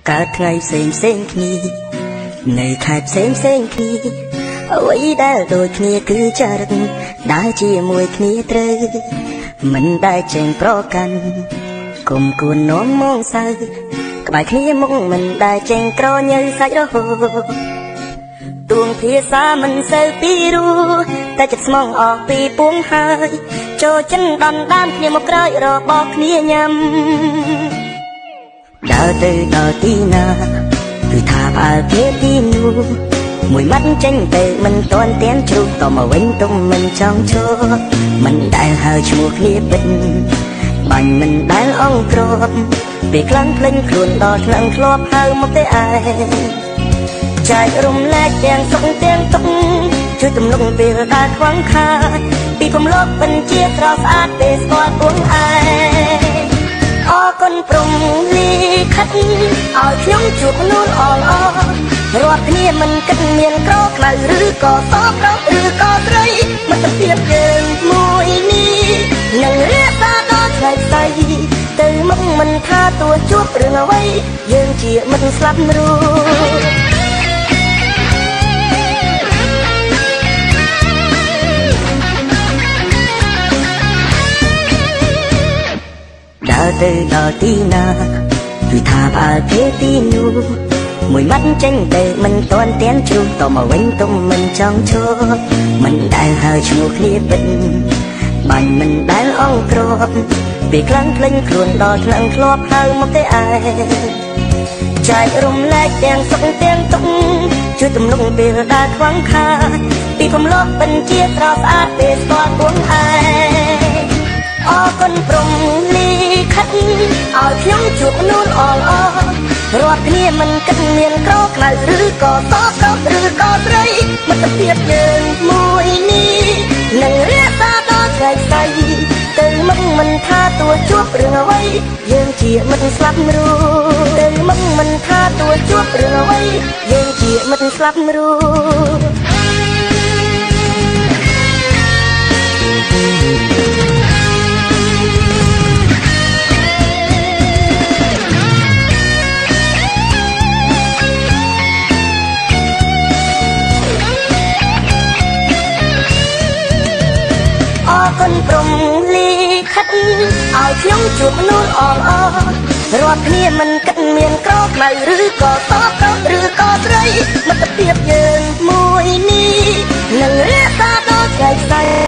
កើតថ្ងៃផ្សេងគ្នានៅខែផ្សេងគ្នាអ្វីដែលដូចគ្នាគឺចរិតដើរជាមួយគ្នាត្រូវមិនដែលចេញប្រកាន់គុំគួននោមមកសៅក្បែរគ្នាមុខមិនដែលចេញក្រញើសាច់រហូតទួងភាសាមិនសូវពីរោះតែចិត្តស្មងអស់ពីពួងហើយចូលចិនដណ្ដើមគ្នាមកក្រោយរបស់គ្នាញ៉ាំដើរទៅដល់ទីណាគឺថាផ្អើលគេទីនោះមួយម៉ាត់ចេញទៅមិនទាន់ទៀនជ្រុះតមកវិញទុំមិនចង់ឈរមិនដែលហៅឈ្មោះគ្នាពិតបាញ់មិនដែលអង្គ្របពេលខ្លាំងភ្លេចខ្លួនដល់ថ្នាក់ធ្លាប់ហៅមកទេឯងចែករំលែកទាំងសុខទាំងទុក្ខជួយទំនុកពេលដែលខ្វងខាតពីពំលប់បញ្ជាស្រស់ស្អាតពេលស្គាល់ពួងឯងអរគុណព្រមលីខិតឲ្យខ្ញុំជួបនួនអលអរាល់គ្នាមិនគិតមានក្រខ្លៅឬក៏សប្រុសឬក៏ស្រីមិត្តភាពយើងមួយនេះនឹងរៀបសារដល់ថ្ងៃស្អីទៅមុខមិនថាតួជួបរឿងអ្វីយើងជាមិត្តស្លាប់រួចដើរទៅដល់ទីណាគឺថាផ្អើលគេទីនោះមួយម៉ាត់ចេញទៅមិនទាន់ទៀនជ្រុះតមកវិញទុំមិនចង់ឈរមិនដែលហៅឈ្មោះគ្នាពិតបាញ់មិនដែលអង្គ្របពេលខ្លាំងភ្លេចខ្លួនដល់ថ្នាក់ធ្លាប់ហៅមកទេឯងចែករំលែកទាំងសុខទាំងទុក្ខជួយទំនុកពេលដែលខ្វងខាតពីពំលប់បញ្ជាស្រស់ស្អាតពេលស្គាល់ពួងឯងអរគុណព្រមលីខិតឲ្យខ្ញុំជួបនួនអលអរាល់គ្នាមិនគិតមានក្រខ្លៅឬក៏សប្រុសឬក៏ស្រីមិត្តភាពយើងមួយនេះនឹងរៀបសារដល់ថ្ងៃស្អីទៅមុខមិនថាតួជួបរឿងអ្វីយើងជាមិត្តស្លាប់រួចទៅមុខមិនថាតួជួបរឿងអ្វីយើងជាមិត្តស្លាប់រួចអរគុណព្រមលីខិតឲ្យខ្ញុំជួបនួនអលអរាល់គ្នាមិនគិតមានក្រខ្លៅឬក៏សប្រុសឬក៏ស្រីមិត្តភាពយើងមួយនេះនឹងរៀបសារដល់ថ្ងៃស្អី